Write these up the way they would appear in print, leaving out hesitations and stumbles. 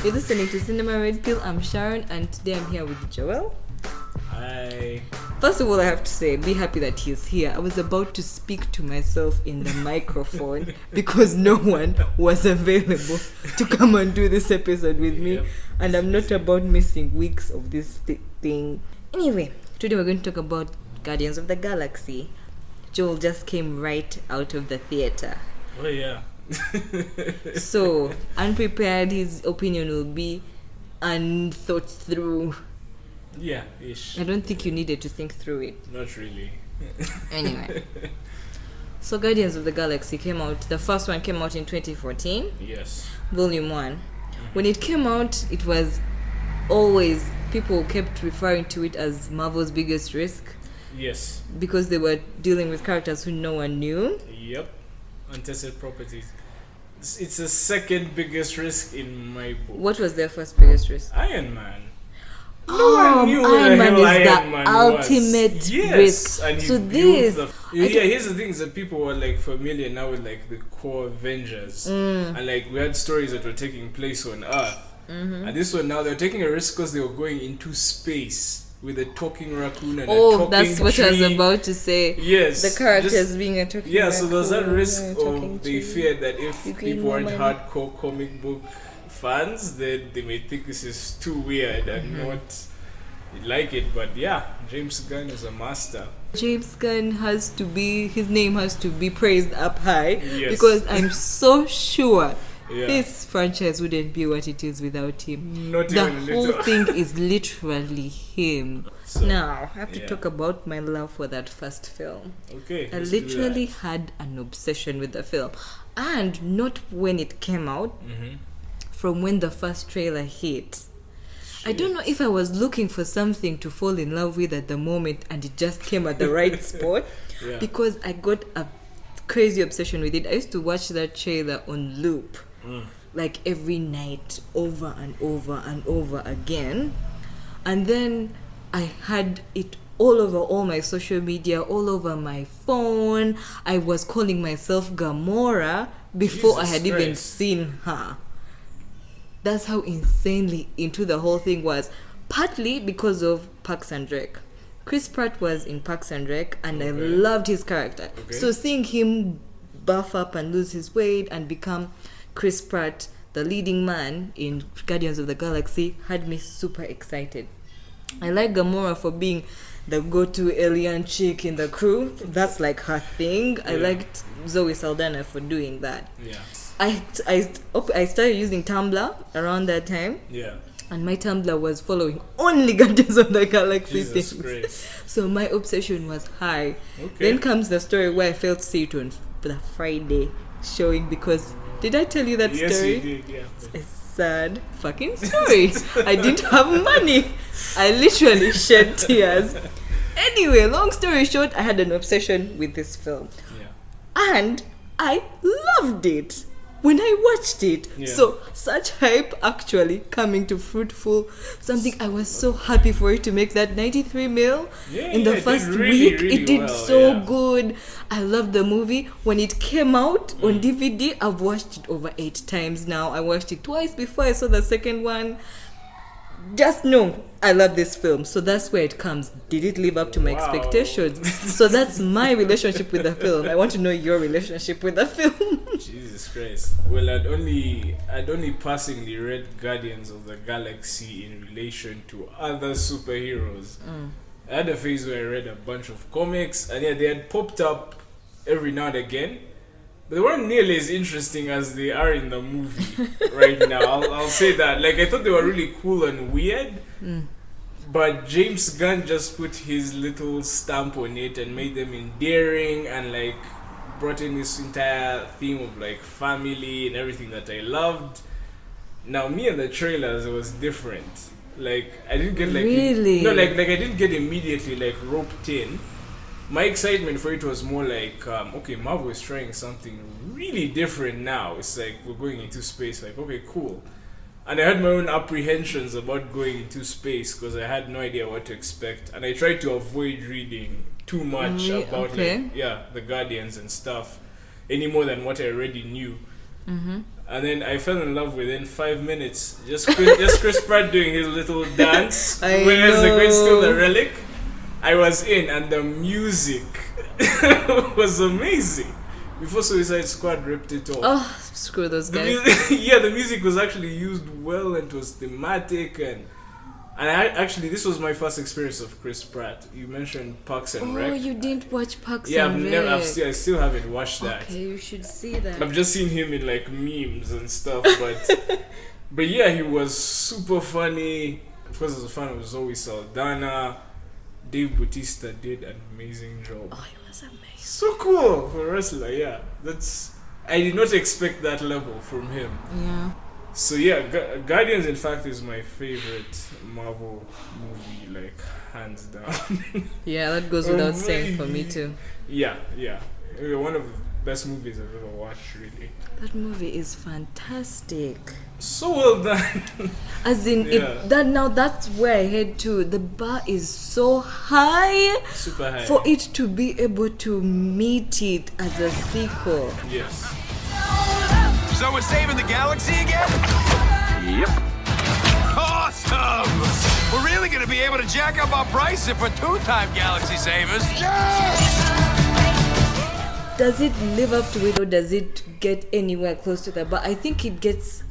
You're listening to Cinema Red Pill. I'm Sharon, and today I'm here with Joel. Hi. First of all, I have to say, be happy that he's here. I was about to speak to myself in the microphone because no one was available to come and do this episode with me. Yep. And I'm not about missing weeks of this thing. Anyway, today we're going to talk about Guardians of the Galaxy. Joel just came right out of the theater. Oh, yeah. So, unprepared, his opinion will be unthought through. Yeah, ish. I don't think you needed to think through it. Not really. Anyway. So Guardians of the Galaxy came out. The first one came out in 2014. Yes. Volume 1. When it came out, it was always... People kept referring to it as Marvel's biggest risk. Yes. Because they were dealing with characters who no one knew. Yep. Untested properties. It's the second biggest risk in my book. What was their first biggest risk? Iron Man. No one knew what Iron the Man hell is Iron the Man ultimate was. Yes. risk. And he So built this... here's the thing is that people were like familiar now with like the core Avengers. And like we had stories that were taking place on Earth. And this one now they're taking a risk because they were going into space with a talking raccoon and a talking that's what tree. I was about to say. Yes. The characters being a talking Yeah, so there's that raccoon risk and a talking of they tree. feared that if You gain people more weren't money. hardcore comic book fans, then they may think this is too weird and not like it. But yeah, James Gunn is a master. James Gunn has to be, his name has to be praised up high. Yes. Because I'm so sure Yeah. this franchise wouldn't be what it is without him. Not The even a whole little. thing is literally him. So, Now, I have to yeah. talk about my love for that first film. Okay. I let's do literally that. had an obsession with the film. And not when it came out, from when the first trailer hit. I don't know if I was looking for something to fall in love with at the moment and it just came at the right spot. Yeah. Because I got a crazy obsession with it. I used to watch that trailer on loop. Like every night, over and over and over again. And then I had it all over all my social media, all over my phone. I was calling myself Gamora before I Jesus had even Christ. seen her. That's how insanely into the whole thing was. Partly because of Parks and Rec. Chris Pratt was in Parks and Rec and I loved his character. Okay. So seeing him buff up and lose his weight and become Chris Pratt, the leading man in Guardians of the Galaxy, had me super excited. I like Gamora for being the go-to alien chick in the crew. That's like her thing. I liked Zoe Saldana for doing that. Yeah. I started using Tumblr around that time. Yeah. And my Tumblr was following only Guardians of the Galaxy Jesus things. Christ. So my obsession was high. Okay. Then comes the story where I failed to see it on the Friday showing because... Did I tell you that Yes, story? you did. Yeah. A sad fucking story. I didn't have money. I literally shed tears. Anyway, long story short, I had an obsession with this film. Yeah. And I loved it when I watched it. Yeah. So, such hype actually coming to fruitful something. I was so happy for it to make that 93 mil in the it did first really, week. really It did well, so yeah. good. I loved the movie. When it came out on DVD, I've watched it over 8 times now. I watched it twice before I saw the second one. Just know I love this film. So that's where it comes. Did it live up to my Wow. expectations? So that's my relationship with the film. I want to know your relationship with the film. Jesus Christ. Well, I'd only passingly read Guardians of the Galaxy in relation to other superheroes. I had a phase where I read a bunch of comics, and yeah, they had popped up every now and again. But they weren't nearly as interesting as they are in the movie right now. I'll say that. Like, I thought they were really cool and weird. But James Gunn just put his little stamp on it and made them endearing and like brought in this entire theme of like family and everything that I loved. Now me and the trailers, it was different. Like I didn't get like Really? no like I didn't get immediately like roped in. My excitement for it was more like okay, Marvel is trying something really different now. It's like we're going into space. Like okay, cool. And I had my own apprehensions about going into space because I had no idea what to expect, and I tried to avoid reading too much about like, the Guardians and stuff any more than what I already knew. And then I fell in love within 5 minutes. Just Chris Pratt doing his little dance. Where's the great still the relic? I was in, and the music was amazing. Before Suicide Squad ripped it off. Oh, screw those guys. The music was actually used well and it was thematic and this was my first experience of Chris Pratt. You mentioned Parks and Rec. Oh, you didn't watch Parks yeah, and Rec? I still haven't watched that. Okay, you should see that. I've just seen him in like memes and stuff, but yeah, he was super funny. Of course, as a fan of Zoe Saldana, Dave Bautista did an amazing job. Oh, he was amazing. So cool for a wrestler. Yeah, I did not expect that level from him. Yeah. So yeah, Guardians in fact is my favorite Marvel movie, like hands down. Yeah, that goes without saying for me too. Yeah. One of the best movies I've ever watched, really. That movie is fantastic. So well done. As in, that's where I head to. The bar is so high. Super high. For it to be able to meet it as a sequel. Yes. So we're saving the galaxy again? Yep. Awesome! We're really gonna be able to jack up our price if we're two-time galaxy savers. Does it live up to it or does it get anywhere close to that? But I think it gets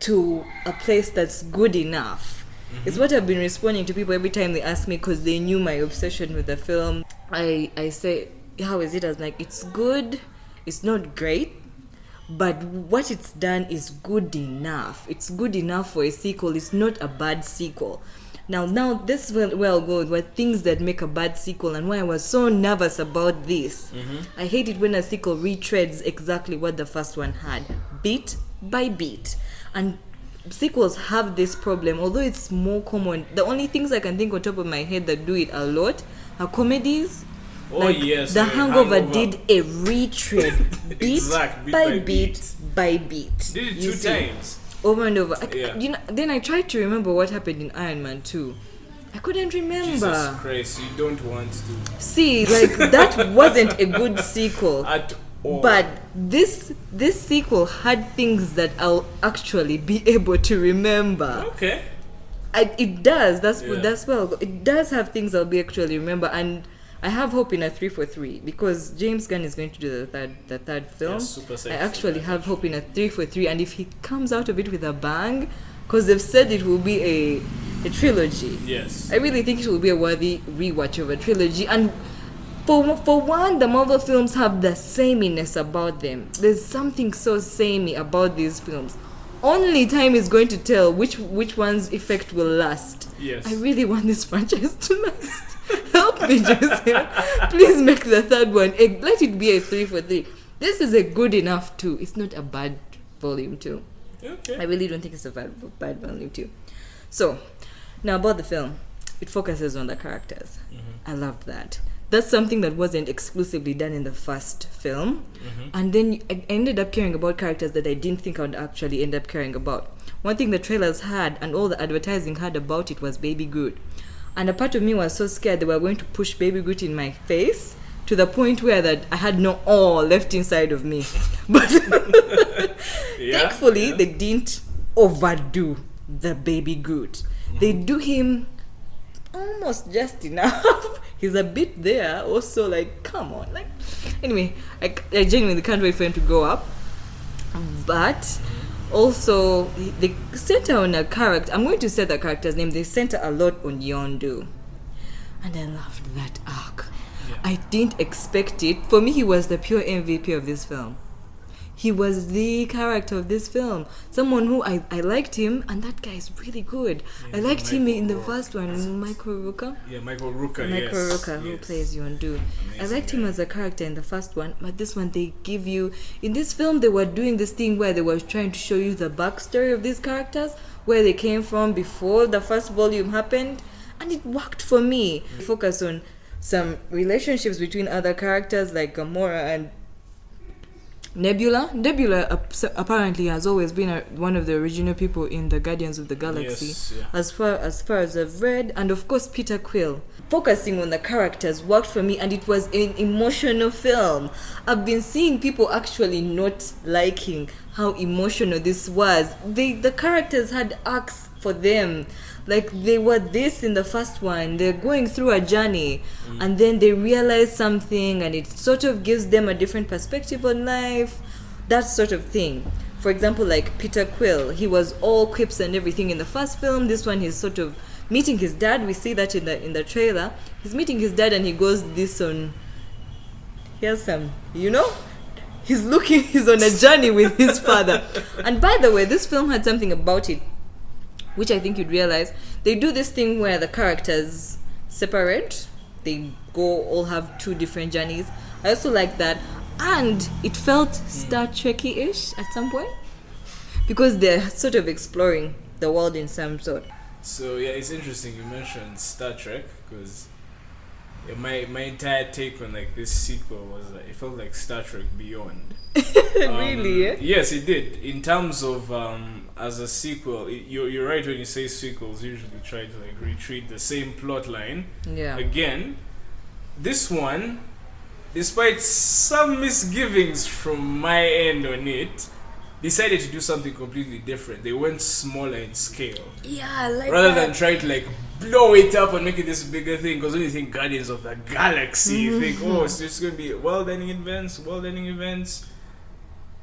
to a place that's good enough. Mm-hmm. It's what I've been responding to people every time they ask me because they knew my obsession with the film. I say, how is it? I was like, it's good, it's not great, but what it's done is good enough. It's good enough for a sequel. It's not a bad sequel. Now this will go with things that make a bad sequel and why I was so nervous about this. Mm-hmm. I hate it when a sequel retreads exactly what the first one had, bit by bit. And sequels have this problem, although it's more common. The only things I can think on top of my head that do it a lot are comedies. Oh yes, The Hangover did a retread, bit by bit by bit. Did it two times, over and over. Then I tried to remember what happened in Iron Man 2. I couldn't remember. Jesus Christ, you don't want to see that wasn't a good sequel at all. But this sequel had things that I'll actually be able to remember. Okay. It does. That's well. It does have things I'll be actually remember, and I have hope in a 3 for 3 because James Gunn is going to do the third film. I actually have hope in a 3 for 3, and if he comes out of it with a bang, because they've said it will be a trilogy. Yes. I really think it will be a worthy rewatch of a trilogy, and for one, the Marvel films have the sameness about them. There's something so samey about these films. Only time is going to tell which one's effect will last. Yes. I really want this franchise to last. Help me, Joseph. Please make the third one. Let it be a 3 for 3. This is a good enough 2. It's not a bad volume 2. Okay. I really don't think it's a bad volume 2. So, now about the film. It focuses on the characters. Mm-hmm. I loved that. That's something that wasn't exclusively done in the first film. Mm-hmm. And then I ended up caring about characters that I didn't think I would actually end up caring about. One thing the trailers had and all the advertising had about it was Baby Groot. And a part of me was so scared they were going to push Baby Groot in my face to the point where that I had no awe left inside of me. But thankfully, they didn't overdo the Baby Groot. Mm-hmm. They do him almost just enough. He's a bit there. Also, come on. Anyway, I genuinely can't wait for him to grow up. But also, they center on a character. I'm going to say the character's name. They center a lot on Yondu. And I loved that arc. Yeah. I didn't expect it. For me, he was the pure MVP of this film. He was the character of this film. Someone who I liked him, and that guy is really good. Yeah, I liked him in the first one, Michael Rooker. Yeah, Michael Rooker, who plays Yondu. I liked him as a character in the first one, but this one they give you... In this film, they were doing this thing where they were trying to show you the backstory of these characters, where they came from before the first volume happened, and it worked for me. Focus on some relationships between other characters like Gamora and Nebula apparently has always been one of the original people in the Guardians of the Galaxy. Yes, yeah. As far as I've read, and of course Peter Quill. Focusing on the characters worked for me, and it was an emotional film. I've been seeing people actually not liking how emotional this was. The characters had arcs for them. Like, they were this in the first one, they're going through a journey, and then they realize something, and it sort of gives them a different perspective on life, that sort of thing. For example, like Peter Quill, he was all quips and everything in the first film. This one, he's sort of meeting his dad. We see that in the trailer. He's meeting his dad, and he goes this on, here's some, he's on a journey with his father. And by the way, this film had something about it which I think you'd realize. They do this thing where the characters separate. They all have two different journeys. I also like that. And it felt Star Trek-ish at some point, because they're sort of exploring the world in some sort. So yeah, it's interesting you mentioned Star Trek, because my entire take on like this sequel was that it felt like Star Trek Beyond. Really? Yeah? Yes, it did. In terms of as a sequel, you're right when you say sequels usually try to like retreat the same plot line. Yeah. Again, this one, despite some misgivings from my end on it, decided to do something completely different. They went smaller in scale. Yeah, I like rather that. than try to like blow it up and make it this bigger thing. Because when you think Guardians of the Galaxy, you think, oh, it's just going to be world-ending events.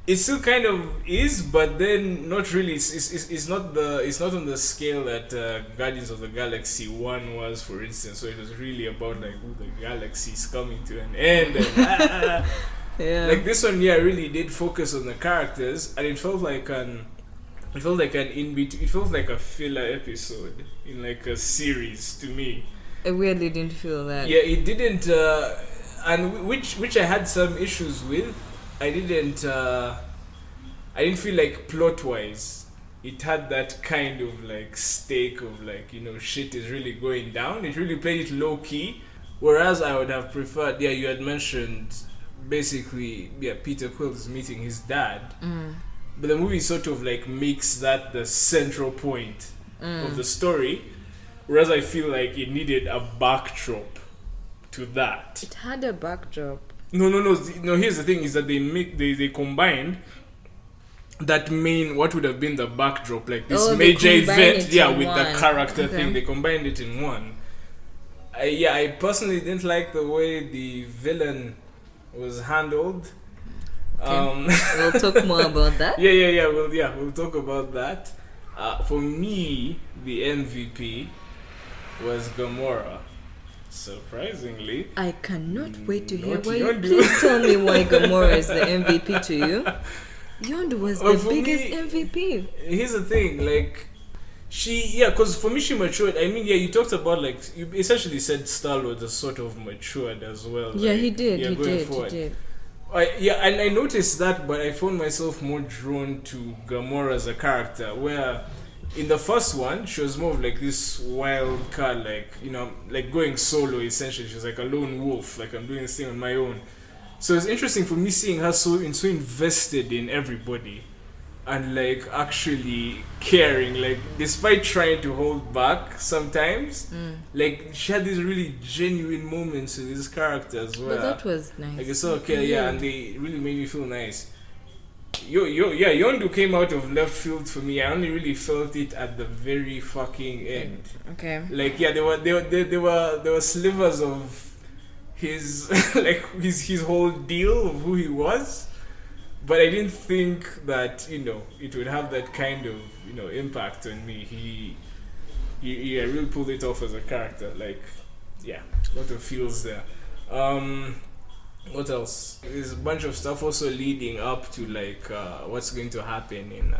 It still kind of is, but then not really. It's not on the scale that Guardians of the Galaxy 1 was, for instance. So it was really about like, the galaxy is coming to an end. And, yeah. Like this one, yeah, really did focus on the characters, and it felt like a filler episode in like a series to me. I weirdly didn't feel that. Yeah, it didn't, and which I had some issues with. I didn't feel like plot-wise it had that kind of like stake of like, shit is really going down. It really played it low-key, whereas I would have preferred, yeah, you had mentioned basically, yeah, Peter Quill is meeting his dad, but the movie sort of like makes that the central point of the story, whereas I feel like it needed a backdrop to that. It had a backdrop. No. Here's the thing: is that they combined that main, what would have been the backdrop, like this major event, with one. the character Okay. thing. They combined it in one. I personally didn't like the way the villain was handled. We'll talk more about that. We'll talk about that. For me, the MVP was Gamora. Surprisingly, I cannot wait to hear not why. Yondu. Please tell me why Gamora is the MVP to you. Yondu was Well, the for biggest me, MVP. Here's the thing, like, because for me she matured. I mean, you talked about, like, you essentially said Star-Lord has sort of matured as well. Yeah, like, he did. yeah, He going did. forward. He did. And I noticed that, but I found myself more drawn to Gamora as a character, where in the first one, she was more of like this wild card, like, like going solo essentially. She was like a lone wolf, like, I'm doing this thing on my own. So it's interesting for me seeing her so invested in everybody and like actually caring, like despite trying to hold back sometimes, like she had these really genuine moments with these characters where But that was nice. like it's okay, and they really made me feel nice. Yondu came out of left field for me. I only really felt it at the very fucking end. Okay. Like there were slivers of his like his whole deal of who he was, but I didn't think that it would have that kind of impact on me. He really pulled it off as a character. Like, yeah, a lot of feels there. What else? There's a bunch of stuff also leading up to like what's going to happen in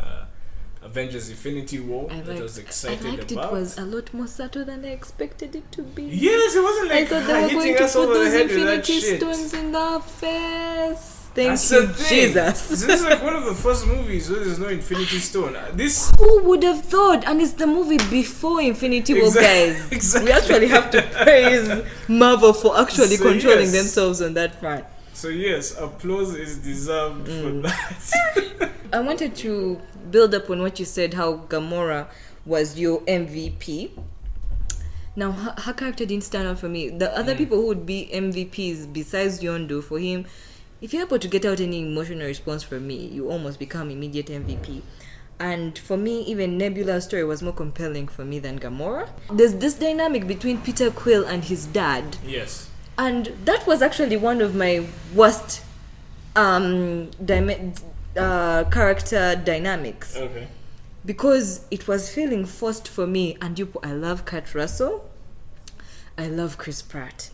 Avengers Infinity War that I was excited I liked about. It was a lot more subtle than I expected it to be. Yes, it wasn't like I thought they were going hitting to us put over the those head with that Infinity shit. Stones in the face. That's Thank the you, thing. Jesus. This is like one of the first movies where there's no Infinity Stone. This Who would have thought? And it's the movie before Infinity War, guys. Exactly. We actually have to praise Marvel for actually So, controlling yes. themselves on that front. So yes, applause is deserved for that. I wanted to build up on what you said, how Gamora was your MVP. Now, her character didn't stand out for me. The other people who would be MVPs besides Yondu, for him, if you're able to get out any emotional response from me, you almost become immediate MVP. And for me, even Nebula's story was more compelling for me than Gamora. There's this dynamic between Peter Quill and his dad. Yes. And that was actually one of my worst character dynamics. Okay. Because it was feeling forced for me. And I love Kurt Russell. I love Chris Pratt.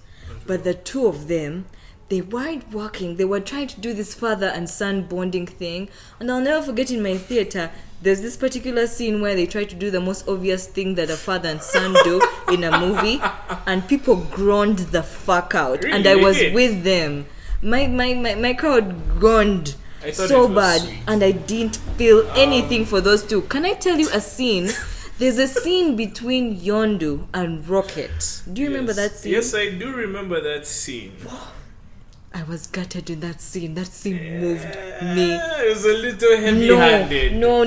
But the two of them, they weren't working. They were trying to do this father and son bonding thing. And I'll never forget, in my theater, there's this particular scene where they try to do the most obvious thing that a father and son do in a movie. And people groaned the fuck out. Really? And I was with them. My crowd groaned so bad. Sweet. And I didn't feel anything for those two. Can I tell you a scene? There's a scene between Yondu and Rocket. Do you remember that scene? Yes, I do remember that scene. I was gutted in that scene. That scene moved me. It was a little heavy-handed. No.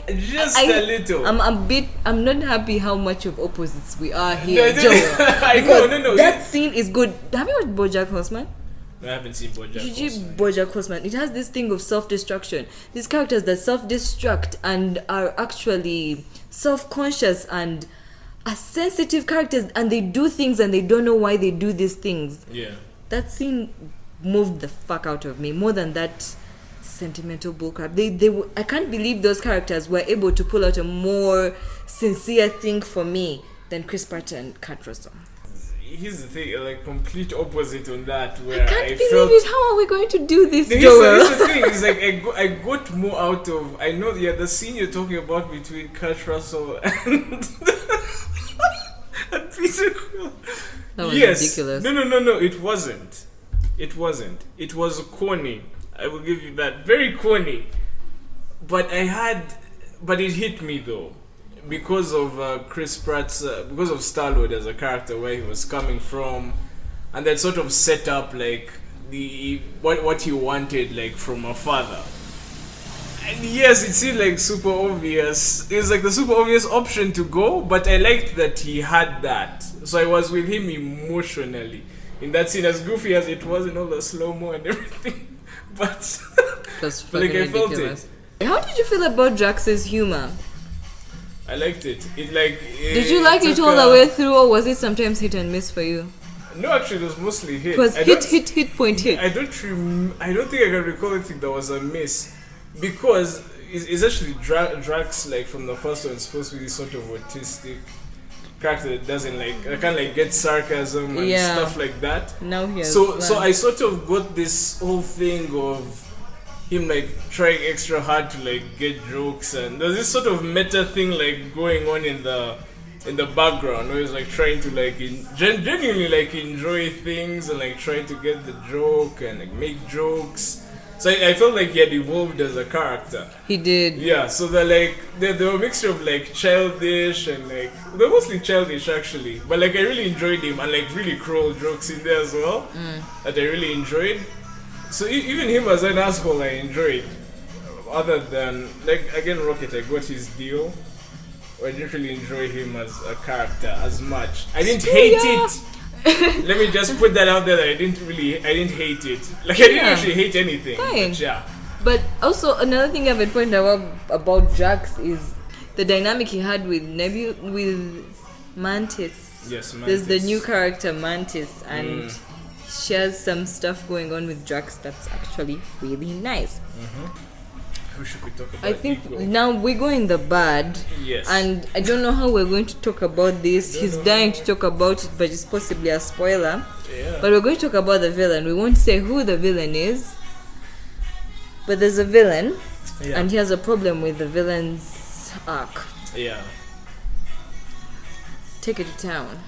Just a little. I'm not happy how much of opposites we are here, No, Joel. I know, no. That scene is good. Have you watched BoJack Horseman? I haven't seen BoJack. BoJack Horseman. It has this thing of self-destruction. These characters that self-destruct and are actually self-conscious and are sensitive characters, and they do things and they don't know why they do these things. Yeah. That scene moved the fuck out of me more than that sentimental bullcrap. I can't believe those characters were able to pull out a more sincere thing for me than Chris Pratt and Kurt Russell. Here's the thing, like complete opposite on that. Where I can't believe it. How are we going to do this, Here's Joel? the thing. It's like I got more out of. I know, the scene you're talking about between Kurt Russell and Peter Quill. That was ridiculous. No. It wasn't. It was corny. I will give you that. Very corny. But it hit me though. Because of Chris Pratt's, because of Star-Lord as a character, where he was coming from, and that sort of set up like what he wanted, like from a father. And yes, it seemed like super obvious. It was like the super obvious option to go, but I liked that he had that. So I was with him emotionally in that scene, as goofy as it was in all the slow-mo and everything. But That's like I felt ridiculous. it. How did you feel about Drax's humor? I liked it. Did you like it all the way through, or was it sometimes hit and miss for you? No, actually, it was mostly hit. It was hit. I don't think I can recall anything that was a miss, because it's actually Drax, like from the first one, supposed to be this sort of autistic character that doesn't get sarcasm and stuff like that. Now he has so I sort of got this whole thing of him like trying extra hard to like get jokes, and there's this sort of meta thing like going on in the background where he's like trying to like genuinely like enjoy things and like trying to get the joke and like make jokes. So I felt like he had evolved as a character. He did. Yeah, so they're were a mixture of like childish and like they're mostly childish actually, but like I really enjoyed him, and like really cruel jokes in there as well that I really enjoyed. So even him as an asshole I enjoyed. Other than like again Rocket, I got his deal. I didn't really enjoy him as a character as much. I didn't hate it. Let me just put that out there that I didn't hate it. Like I didn't actually hate anything. Fine. But yeah. But also another thing I've been pointing out about Drax is the dynamic he had with Mantis. Yes, Mantis. There's the new character Mantis, and she has some stuff going on with Drax that's actually really nice. Who should we talk about? I think Ego? now we're going the bad. Yes. And I don't know how we're going to talk about this. He's dying to talk about it, but it's possibly a spoiler. Yeah. But we're going to talk about the villain. We won't say who the villain is. But there's a villain, and he has a problem with the villain's arc. Yeah. Take it to town.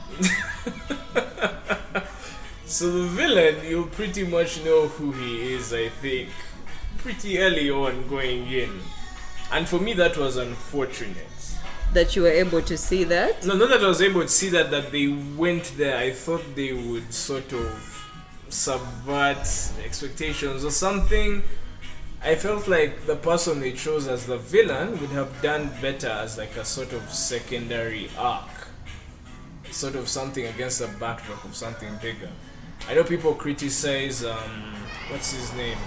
So the villain, you'll pretty much know who he is, I think, pretty early on going in. And for me that was unfortunate. That you were able to see that? No, not that I was able to see that they went there. I thought they would sort of subvert expectations or something. I felt like the person they chose as the villain would have done better as like a sort of secondary arc, sort of something against the backdrop of something bigger. I know people criticize what's his name,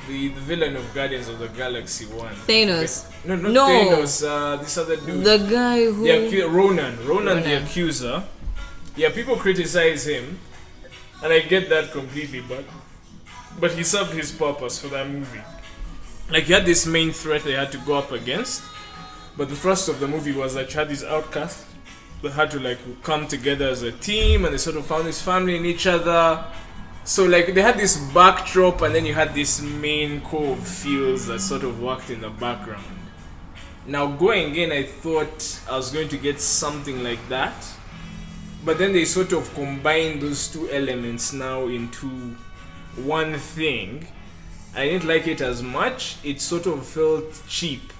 the villain of Guardians of the Galaxy 1. Thanos. No, not No. Thanos. This other dude. The guy who... Ronan the Accuser. Yeah, people criticize him, and I get that completely, but he served his purpose for that movie. Like, he had this main threat they had to go up against, but the thrust of the movie was that you had these outcasts that had to like come together as a team, and they sort of found this family in each other. So like they had this backdrop, and then you had this main core of feels that sort of worked in the background. Now going in, I thought I was going to get something like that, but then they sort of combined those two elements now into one thing. I didn't like it as much. It sort of felt cheap,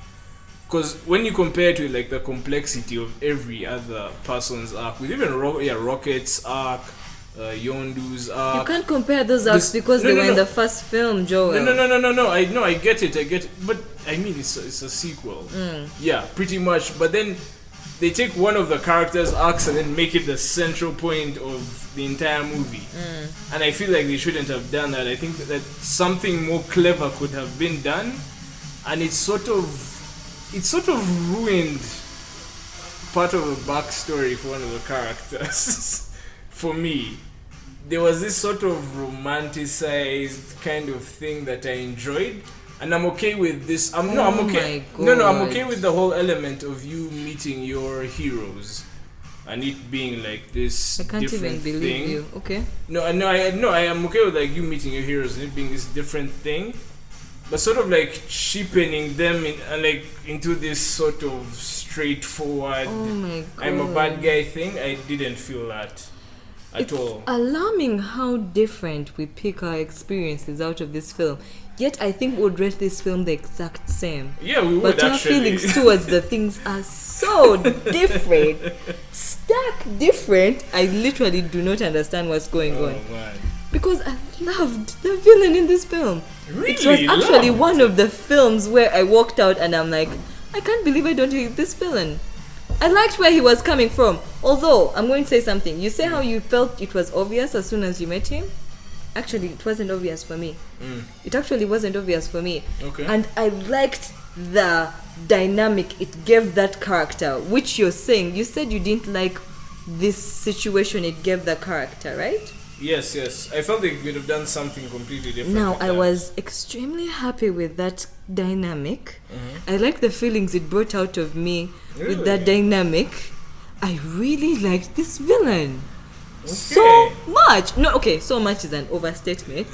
because when you compare it to like the complexity of every other person's arc, with even Rocket's arc, Yondu's arc, You can't compare those arcs because they were in the first film, Joel. No. I get it. But I mean, it's a sequel. Yeah, pretty much. But then they take one of the characters' arcs and then make it the central point of the entire movie. And I feel like they shouldn't have done that. I think that something more clever could have been done, and it sort of ruined part of the backstory for one of the characters. For me, there was this sort of romanticized kind of thing that I enjoyed, and I'm okay with this. I'm okay with the whole element of you meeting your heroes and it being like this. I can't different even believe thing. you. Okay. I am okay with like you meeting your heroes and it being this different thing, but sort of like cheapening them into this sort of straightforward Oh my god. I'm a bad guy thing. I didn't feel that at all. Alarming how different we pick our experiences out of this film. Yet I think we would rate this film the exact same. Yeah, we would But our actually. feelings towards the things are so different. Stark different. I literally do not understand what's going on. Man. Because I loved the villain in this film. Really? It was actually Loved? one of the films where I walked out and I'm like, I can't believe I don't hate this villain. I liked where he was coming from. Although, I'm going to say something. You say how you felt it was obvious as soon as you met him. Actually, it wasn't obvious for me. It actually wasn't obvious for me. Okay. And I liked the dynamic it gave that character, which you're saying. You said you didn't like this situation it gave the character, right? Yes. I felt they could have done something completely different. Now, with I that. was extremely happy with that dynamic. I like the feelings it brought out of me with that dynamic. I really liked this villain. So much. No, okay, so much is an overstatement.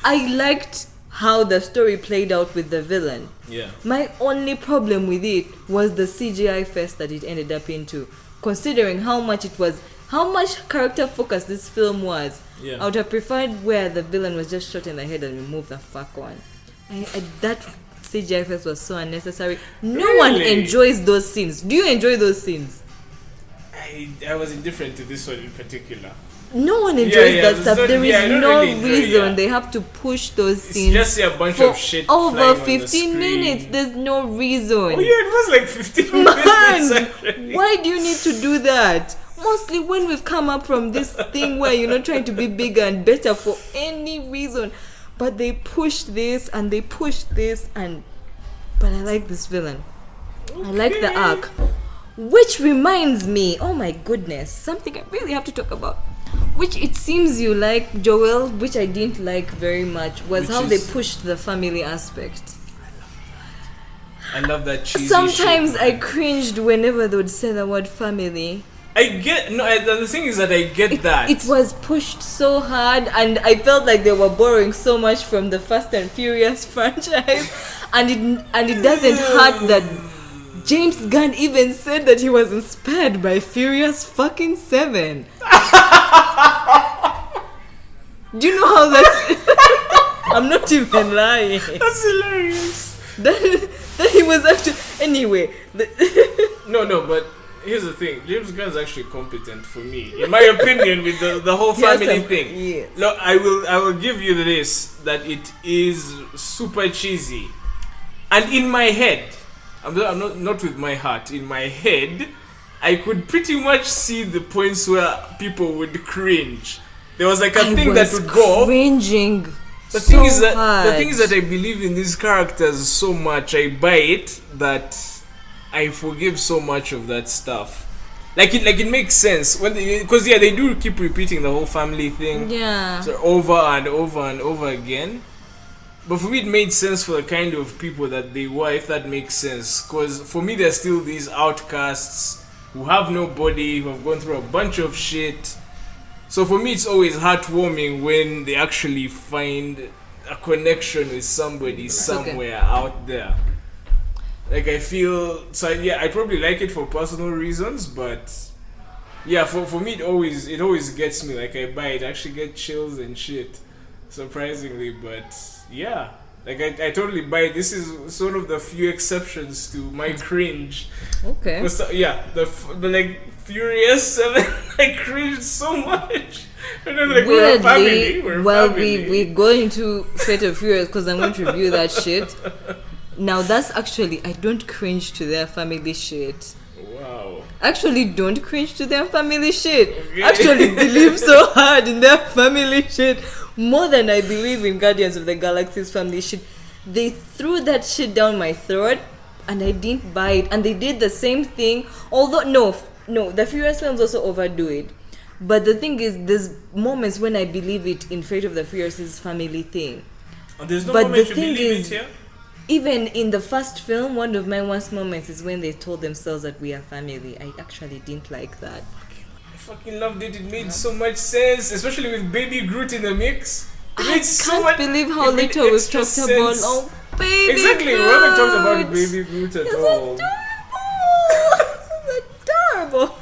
I liked how the story played out with the villain. Yeah. My only problem with it was the CGI fest that it ended up into. Considering how much character focus this film was, Yeah. I would have preferred where the villain was just shot in the head and we moved the fuck on. That CGI fest was so unnecessary. No one Really? enjoys those scenes. Do you enjoy those scenes? I was indifferent to this one in particular. No one enjoys that stuff. There is I don't no really enjoy, reason they have to push those It's scenes just a bunch for of shit over flying on the 15 screen. minutes. There's no reason. Oh yeah, it was like 15 minutes. Man, Actually. why do you need to do that? Mostly when we've come up from this thing where you're not trying to be bigger and better for any reason. But they pushed this and they pushed this but I like this villain. I like the arc. Which reminds me, oh my goodness, something I really have to talk about. Which it seems you like, Joel, which I didn't like very much, was how they pushed the family aspect. I love that cheesy Sometimes shit, I man. cringed whenever they would say the word family. The thing is that I get that. It was pushed so hard, and I felt like they were borrowing so much from the Fast and Furious franchise, and it doesn't hurt that James Gunn even said that he was inspired by Furious fucking 7. Do you know how that? I'm not even lying. That's hilarious. That he was actually anyway. No, but here's the thing. James Gunn's actually competent for me, in my opinion, with the whole family thing. Yes. Look, I will give you this, that it is super cheesy, and in my head, I'm not with my heart. In my head, I could pretty much see the points where people would cringe. There was like a thing that would go. Cringing. The thing is that I believe in these characters so much. I buy it that I forgive so much of that stuff. Like it makes sense when because they do keep repeating the whole family thing. Yeah. So over and over and over again. But for me, it made sense for the kind of people that they were, if that makes sense. Because for me, they're still these outcasts who have nobody, who have gone through a bunch of shit. So for me, it's always heartwarming when they actually find a connection with somebody somewhere out there. Like I feel, so yeah, I probably like it for personal reasons, but yeah, for me, it always gets me. Like I buy it, I actually get chills and shit, surprisingly, but yeah, like I totally buy it. This is sort of the few exceptions to my cringe. Okay. Yeah, the like Furious 7, I cringed so much. And then like we're a family. We're going to Fate of Furious because I'm going to review that shit. Now that's actually, I don't cringe to their family shit. Wow. Actually don't cringe to their family shit. Okay. Actually believe so hard in their family shit. More than I believe in Guardians of the Galaxy's family shit. They threw that shit down my throat and I didn't buy it. And they did the same thing. Although, no, the Furious films also overdo it. But the thing is, there's moments when I believe it in Fate of the Furious' family thing. And there's no moment you believe it here? Even in the first film, one of my worst moments is when they told themselves that we are family. I actually didn't like that. I fucking loved it. It made so much sense, especially with Baby Groot in the mix. I can't believe how little was talked about. Oh, Baby exactly, Groot. we haven't talked about Baby Groot at all. Adorable.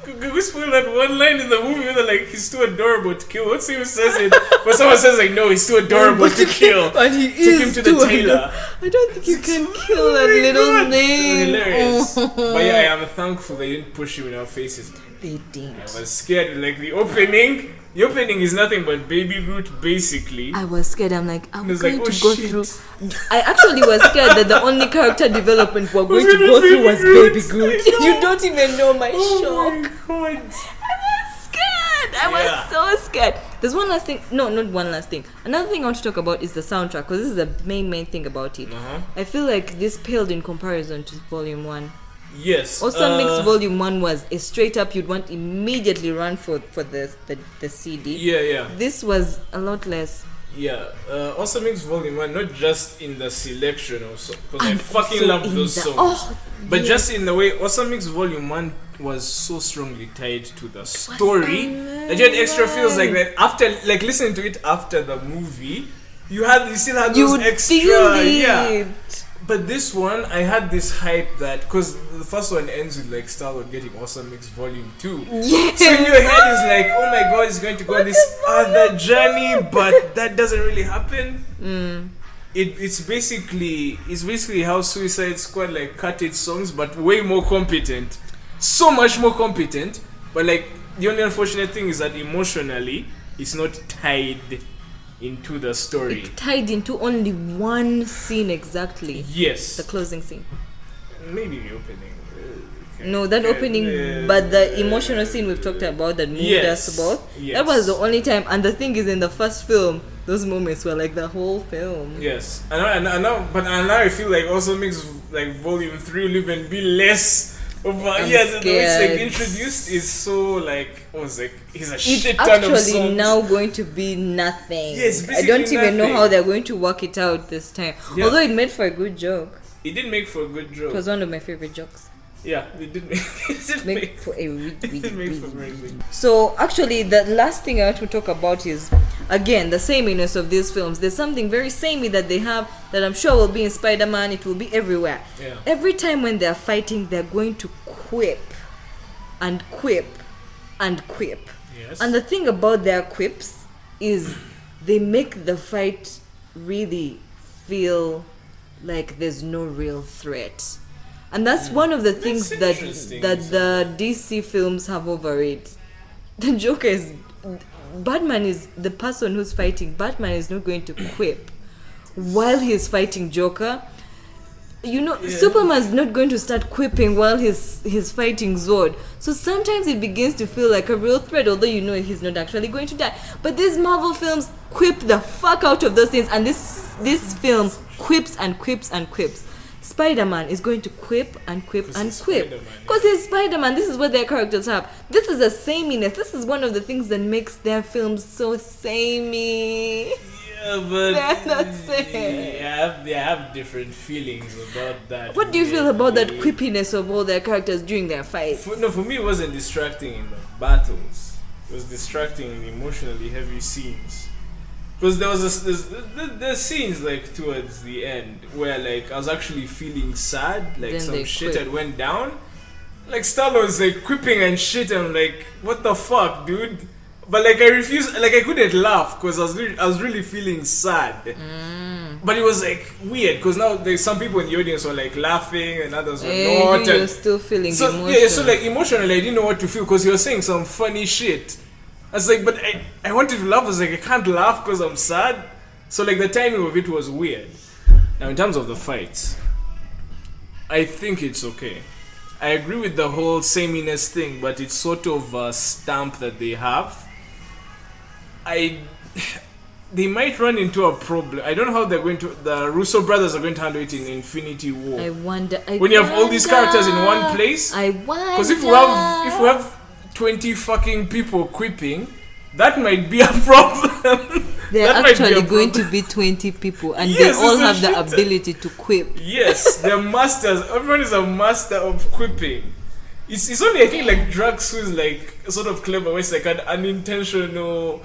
Could we spoil that one line in the movie where they're like, he's too adorable to kill? What's he says it? But someone says like, no, he's too adorable to kill. And he Take him to the tailor. I don't think you can kill that little thing. Hilarious. But yeah, I'm thankful they didn't push him in our faces. They didn't. I was scared. Like the opening is nothing but Baby Groot, basically. I was scared. I'm like, I'm going like, to go through. I actually was scared that the only character development we're going to go through was Baby Groot. You don't even know my shock. My God. I was scared. I was so scared. There's one last thing. No, not one last thing. Another thing I want to talk about is the soundtrack, because this is the main thing about it. I feel like this paled in comparison to Volume 1. Yes. Awesome Mix Volume 1 was a straight up, you'd want immediately run for the CD. Yeah. This was a lot less. Yeah. Awesome Mix Volume 1, not just in the selection also, because I fucking love those songs. But just in the way, Awesome Mix Volume 1 was so strongly tied to the story that you had extra feels like that after, like listening to it after the movie, you still had those extra. Yeah. But this one, I had this hype that, because the first one ends with like Star-Lord getting Awesome Mix Volume 2. Yes. So in your head is like, oh my God, he's going to go on this other journey, but that doesn't really happen. It's basically how Suicide Squad like cut its songs, but way more competent. So much more competent. But like, the only unfortunate thing is that emotionally, it's not tied into the story. It tied into only one scene exactly. Yes. The closing scene. Maybe the opening. No, that opening, but the emotional scene we've talked about that moved us both. Yes. That was the only time. And the thing is, in the first film, those moments were like the whole film. Yes. I know, but now I feel like also makes like Volume 3 will even be less. The way it's like introduced is so like almost like he's a shit ton of songs. It's actually now going to be nothing. Yes, I don't even know how they're going to work it out this time. Yeah. Although it made for a good joke. It did make for a good joke. It was one of my favorite jokes. Yeah, it did make for a really good. So actually, the last thing I want to talk about is again the sameness of these films. There's something very samey that they have that I'm sure will be in Spider-Man. It will be everywhere. Yeah. Every time when they're fighting, they're going to quip and quip and quip. Yes. And the thing about their quips is they make the fight really feel like there's no real threat. And that's one of the things that interesting, the DC films have over it. The Joker is... Batman is the person who's fighting. Batman is not going to quip while he's fighting Joker. You know, Superman's not going to start quipping while he's fighting Zod. So sometimes it begins to feel like a real threat, although you know he's not actually going to die. But these Marvel films quip the fuck out of those things, and this film quips and quips and quips. Spider-Man is going to quip and quip and quip. Because he's Spider-Man. This is what their characters have. This is a sameness. This is one of the things that makes their films so samey. Yeah, but They're not same. they have different feelings about that. What do you feel about that quippiness of all their characters during their fights? For me, it wasn't distracting in the battles. It was distracting in the emotionally heavy scenes. Because there was there's scenes like towards the end where like I was actually feeling sad, like Then some shit quip. had went down. Like Stallon's like quipping and shit, and I'm like, what the fuck, dude? But like I refused, like I couldn't laugh because I was really feeling sad. But it was like weird because now there's some people in the audience were like laughing and others were not. You're still feeling So emotion. yeah, so like emotionally I didn't know what to feel because he was saying some funny shit. I was like, but I wanted to laugh. I was like, I can't laugh because I'm sad. So like the timing of it was weird. Now in terms of the fights, I think it's okay. I agree with the whole sameness thing, but it's sort of a stamp that they have. They might run into a problem. I don't know how they're going to. The Russo brothers are going to handle it in Infinity War. I wonder. When you have all these characters in one place. I wonder. Because if we have 20 fucking people quipping, that might be a problem. They're That might be actually a going to problem. be 20 people, and Yes, they all it's a have the shit. ability to quip. Yes, they're masters. Everyone is a master of quipping. It's only I think like Drax who's like sort of clever, where it's like an unintentional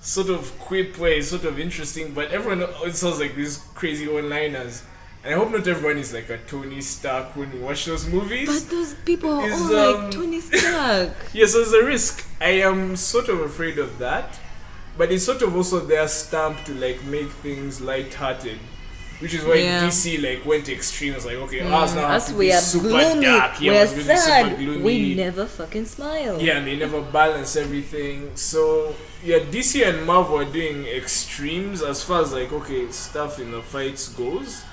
sort of quip where it's sort of interesting, but everyone it sounds like these crazy one-liners. And I hope not everyone is like a Tony Stark when you watch those movies. But those people are Is, all like Tony Stark. Yes, there's a risk. I am sort of afraid of that, but it's sort of also their stamp to like make things light-hearted, which is why DC like went extreme. It's like, okay, ours now have Us, to we be are super gloomy. dark. Yeah, We're it's really sad. super gloomy. We never fucking smile. Yeah, and they never balance everything. So yeah, DC and Marvel are doing extremes as far as like okay stuff in the fights goes.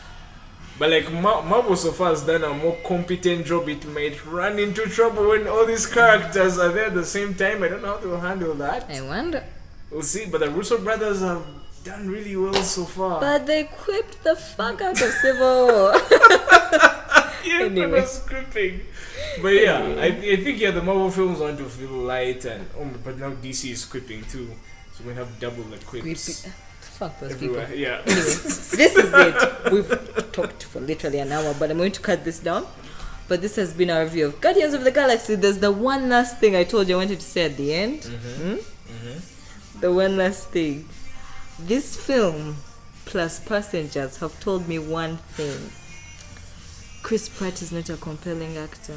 But like Marvel so far has done a more competent job. It might run into trouble when all these characters are there at the same time. I don't know how to handle that. I wonder. We'll see. But the Russo brothers have done really well so far. But they quipped the fuck out of Civil. Yeah, Anyway. but that's scripting. But yeah, I think the Marvel films want to feel light and but now DC is quipping too, so we have double the quips Fuck those everywhere. people. Yeah. Anyway, this is it. We've talked for literally an hour, but I'm going to cut this down. But this has been our review of Guardians of the Galaxy. There's the one last thing I told you I wanted to say at the end. The one last thing. This film plus Passengers have told me one thing. Chris Pratt is not a compelling actor.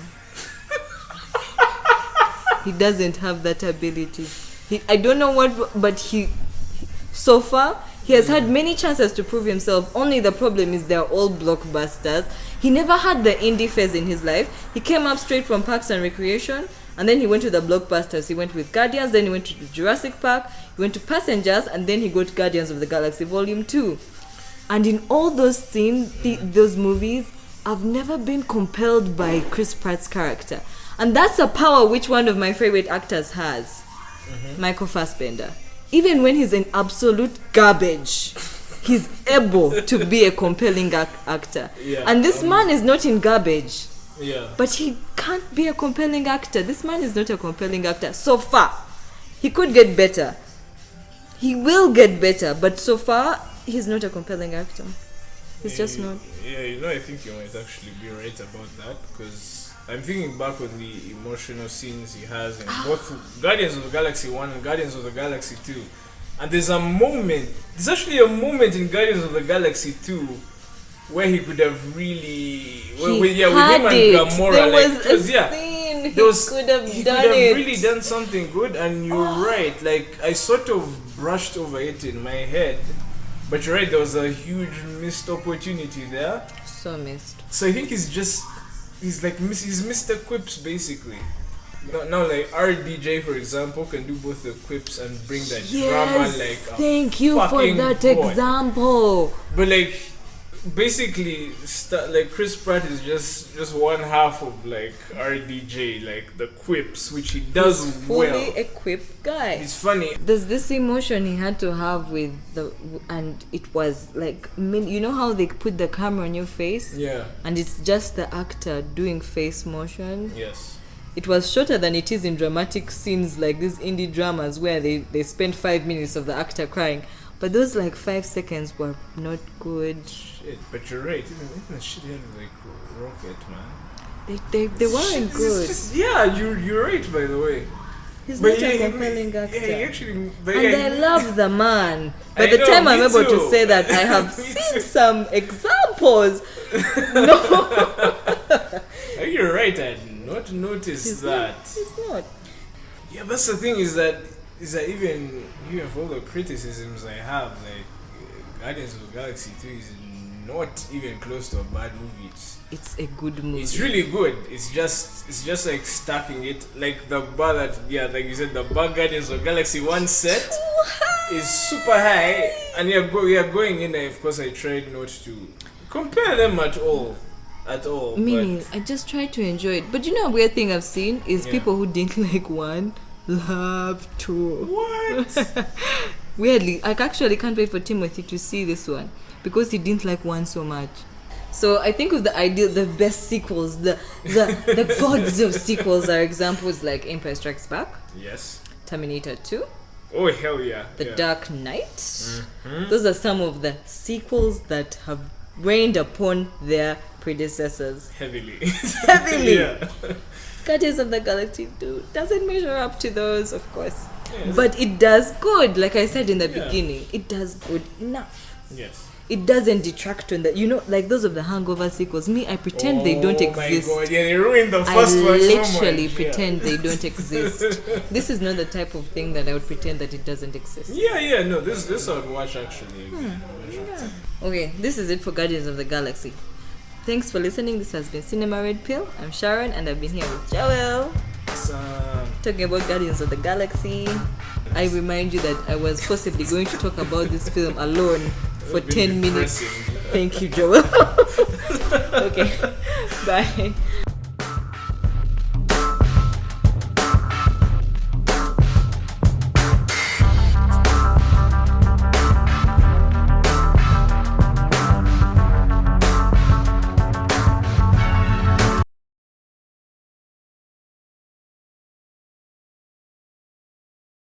He doesn't have that ability. I don't know what, but so far, he has had many chances to prove himself. Only the problem is they're all blockbusters. He never had the indie phase in his life. He came up straight from Parks and Recreation, and then he went to the blockbusters. He went with Guardians, then he went to Jurassic Park, he went to Passengers, and then he got Guardians of the Galaxy Vol.2. And in all those scenes, those movies, I've never been compelled by Chris Pratt's character. And that's a power which one of my favorite actors has. Michael Fassbender. Even when he's in absolute garbage, he's able to be a compelling actor. Yeah, and this man is not in garbage. Yeah. But he can't be a compelling actor. This man is not a compelling actor. So far. He could get better. He will get better. But so far, he's not a compelling actor. He's just not. Yeah, I think you might actually be right about that because I'm thinking back on the emotional scenes he has in both Guardians of the Galaxy 1 and Guardians of the Galaxy 2. And there's actually a moment in Guardians of the Galaxy 2 where he could have really, with him and Gamora, there like, was a scene he could have he done could have it. really done something good, and you're right. Like I sort of brushed over it in my head, but you're right. There was a huge missed opportunity there. So missed. So I think he's just he's Mr. Quips basically. Now, like RDJ, for example, can do both the quips and bring that drama like a thank you for fucking that god. example. But like, basically, like Chris Pratt is just one half of like RDJ, like the quips, which he does He's fully well. equipped guy. He's funny. There's this emotion he had to have with and it was like, you know how they put the camera on your face? Yeah. And it's just the actor doing face motion. Yes. It was shorter than it is in dramatic scenes like these indie dramas where they spend 5 minutes of the actor crying. But those like 5 seconds were not good. Shit, but you're right. Even the shit had like Rocket, man. They weren't good. Yeah, you're right, by the way. He's But not a compelling actor. Yeah, he actually. But And yeah, I love the man. By I the know, time I'm me able too. to say that, I have Me seen too. some examples. No, You're right. I did not notice he's that. not. He's not. Yeah, that's the thing is that even for all the criticisms I have, like Guardians of the Galaxy 2 is not even close to a bad movie. It's a good movie. It's really good. It's just like stacking it like the bar that like you said, the bar Guardians of the Galaxy 1 set is super high, and you're going in there. Of course, I tried not to compare them at all. Meaning, I just try to enjoy it. But you know, a weird thing I've seen is Yeah. people who didn't like one love two. What? Weirdly, I actually can't wait for Timothy to see this one because he didn't like one so much. So I think of the best sequels, the gods of sequels are examples like Empire Strikes Back, Yes. Terminator 2, Oh hell yeah. The yeah. Dark Knight. Those are some of the sequels that have rained upon their predecessors. Heavily. Heavily. Yeah. Guardians of the Galaxy 2 doesn't measure up to those, of course. Yes. But it does good, like I said in the Yeah. beginning. It does good enough. Yes. It doesn't detract on that. You know, like those of the Hangover sequels, me, I pretend they don't exist. Oh my god, yeah, they ruined the I first one so literally much. pretend they don't exist. This is not the type of thing that I would pretend that it doesn't exist. Yeah, no, this I would watch actually. Again. Okay, this is it for Guardians of the Galaxy. Thanks for listening. This has been Cinema Red Pill. I'm Sharon and I've been here with Joel. Talking about Guardians of the Galaxy. I remind you that I was possibly going to talk about this film alone for 10 minutes. Depressing. Thank you, Joel. Okay, bye.